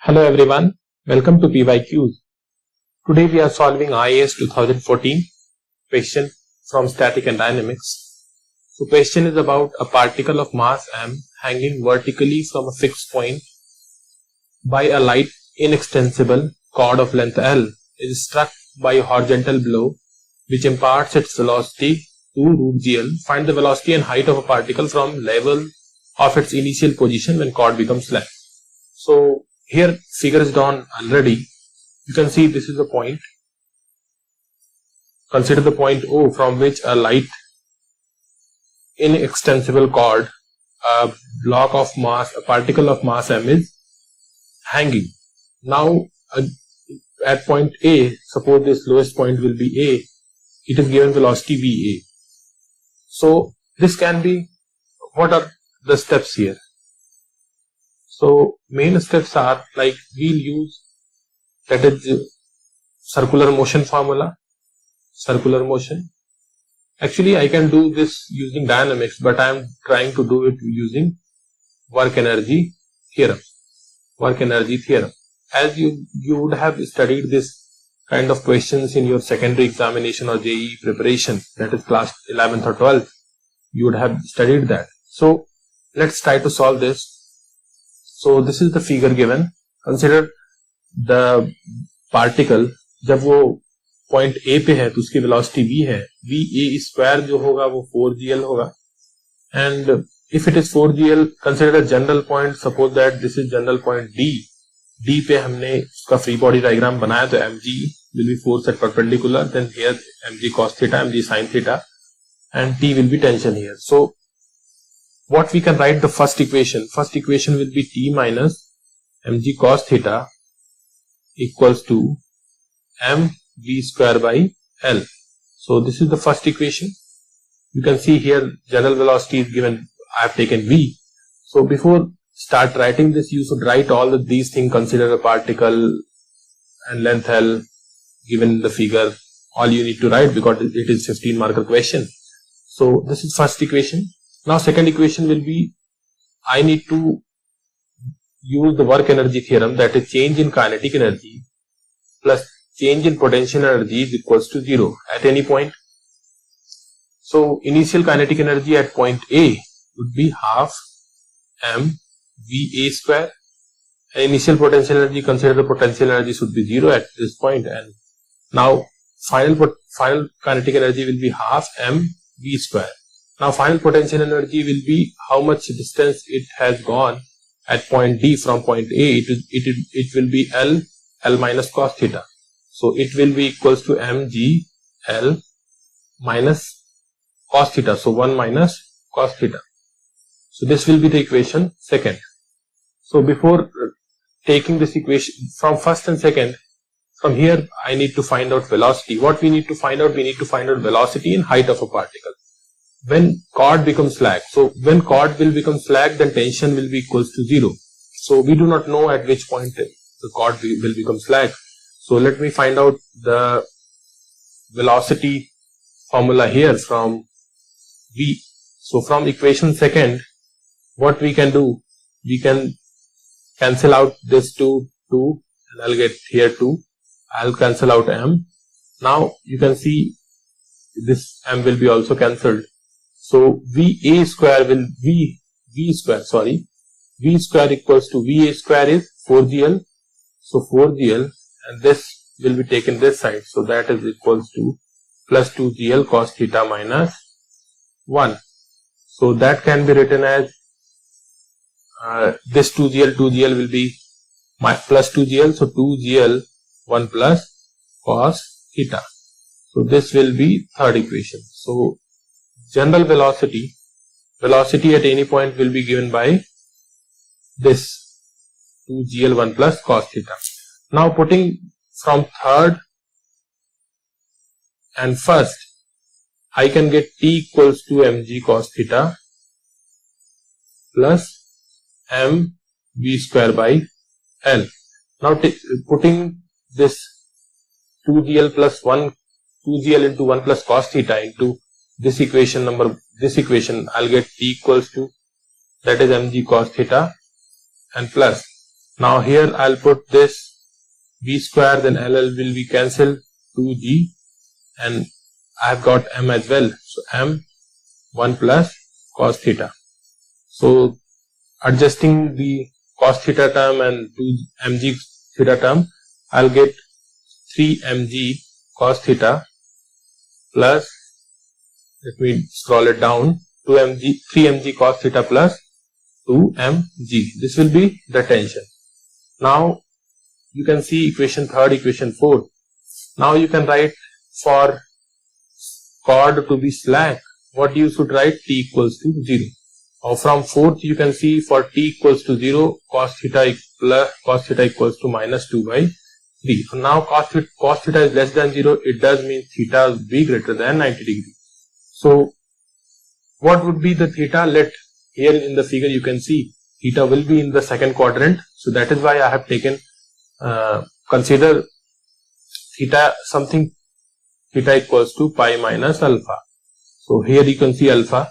Hello everyone, welcome to PYQs. Today we are solving IAS 2014 question from Static and Dynamics. So question is about a particle of mass m hanging vertically from a fixed point by a light inextensible cord of length L is struck by a horizontal blow which imparts its velocity to root GL. Find the velocity and height of a particle from level of its initial position when cord becomes slack. So here figure is drawn already. You can see this is the point. Consider the point O from which a light inextensible cord, a block of mass, a particle of mass m is hanging. Now at point A, suppose this lowest point will be A, it is given velocity VA. So this can be, what are the steps here? So main steps are like we'll use, that is circular motion formula, circular motion. Actually I can do this using dynamics, but I am trying to do it using work energy theorem. Work energy theorem. As you would have studied this kind of questions in your secondary examination or JEE preparation, that is class 11th or 12th, you would have studied that. So let's try to solve this. So this is the figure given. Consider the particle, जब वो point A पे है तो उसकी velocity v है, VA square जो होगा वो 4GL होगा. And if it is 4GL, consider a general point. Suppose that this is general point D. D पे हमने उसका free body diagram बनाया तो mg will be force at perpendicular. Then here mg cos theta, mg sin theta, and T will be tension here. So what we can write the first equation? First equation will be T minus mg cos theta equals to mv square by L. So this is the first equation. You can see here general velocity is given. I have taken V. So before start writing this, you should write all of these things. Consider a particle and length L given in the figure. All you need to write because it is 15 marker question. So this is first equation. Now second equation will be, I need to use the work energy theorem, that is change in kinetic energy plus change in potential energy is equals to 0 at any point. So initial kinetic energy at point A would be half m VA square. And initial potential energy, consider the potential energy should be 0 at this point. And now final kinetic energy will be half m V square. Now final potential energy will be how much distance it has gone at point D from point A. It will be L minus cos theta. So it will be equals to mg L minus cos theta. So 1 minus cos theta. So this will be the equation second. So before taking this equation from first and second, from here I need to find out velocity. What we need to find out? We need to find out velocity and height of a particle when cord becomes slack. So when cord will become slack, then tension will be equals to 0. So we do not know at which point the cord will become slack. So let me find out the velocity formula here from V. So from equation second, what we can do, we can cancel out this 2 and I'll get here 2. I'll cancel out m. Now you can see this m will be also cancelled. So VA square will V square equals to VA square is 4GL. So 4GL, and this will be taken this side. So that is equals to plus 2GL cos theta minus 1. So that can be written as this 2GL will be plus 2GL. So 2GL 1 plus cos theta. So this will be third equation. So general velocity at any point will be given by this 2GL 1 plus cos theta. Now putting from third and first, I can get T equals to mg cos theta plus m v square by L. Now putting this 2GL plus 1, 2GL into 1 plus cos theta into this equation I'll get T equals to, that is mg cos theta, and plus Now here I'll put this v square, then LL will be cancelled, 2g, and I've got m as well. So m 1 plus cos theta. So adjusting the cos theta term and 2mg theta term, I'll get 3mg cos theta plus, let me scroll it down, 3mg cos theta plus 2mg. This will be the tension. Now you can see equation 3rd, equation 4th. Now you can write for chord to be slack, what you should write? T equals to 0. Or from 4th you can see for t equals to 0, cos theta equals to minus 2 by 3. So now cos theta is less than 0, it does mean theta will be greater than 90 degrees. So what would be the theta? Here in the figure you can see theta will be in the second quadrant. So that is why I have taken, consider theta equals to pi minus alpha. So here you can see alpha.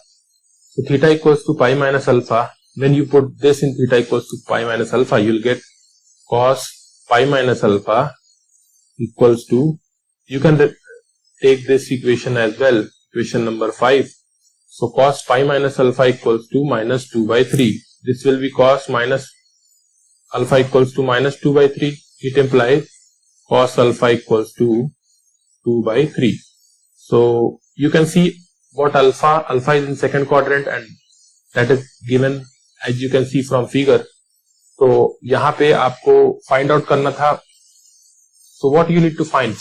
So theta equals to pi minus alpha. When you put this in theta equals to pi minus alpha, you will get cos pi minus alpha equals to, you can take this equation as well, equation number 5. So cos pi minus alpha equals to minus 2 by 3. This will be cos minus alpha equals to minus 2 by 3. It implies cos alpha equals to 2 by 3. So you can see what alpha is in second quadrant, and that is given as you can see from figure. तो यहाँ पे आपको find out करना था. So what you need to find?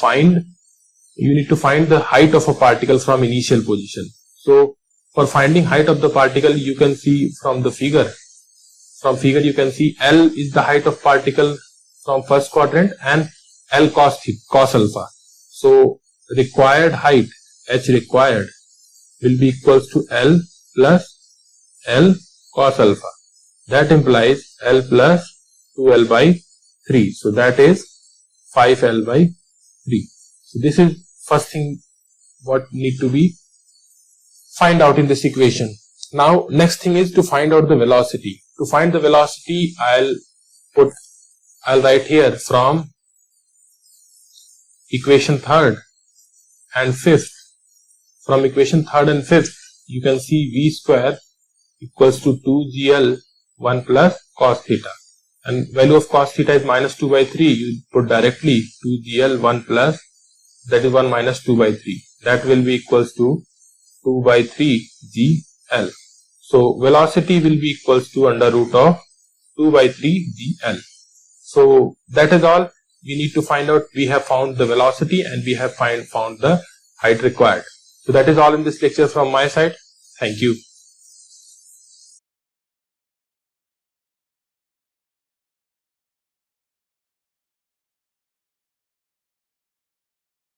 You need to find the height of a particle from initial position. So for finding height of the particle, you can see from the figure. From figure you can see L is the height of particle from first quadrant and L cos alpha. So required height, H required, will be equals to L plus L cos alpha. That implies L plus 2L by 3. So that is 5L by 3. So this is first thing what need to be find out in this equation. Now next thing is to find out the velocity. To find the velocity, I'll write here from equation 3rd and 5th. From equation 3rd and 5th, you can see v square equals to 2gl 1 plus cos theta. And value of cos theta is minus 2 by 3. You put directly 2gl 1 plus, that is 1 minus 2 by 3. That will be equals to 2 by 3 gl. So velocity will be equals to under root of 2 by 3 gl. So that is all we need to find out. We have found the velocity and we have found the height required. So that is all in this lecture from my side. Thank you.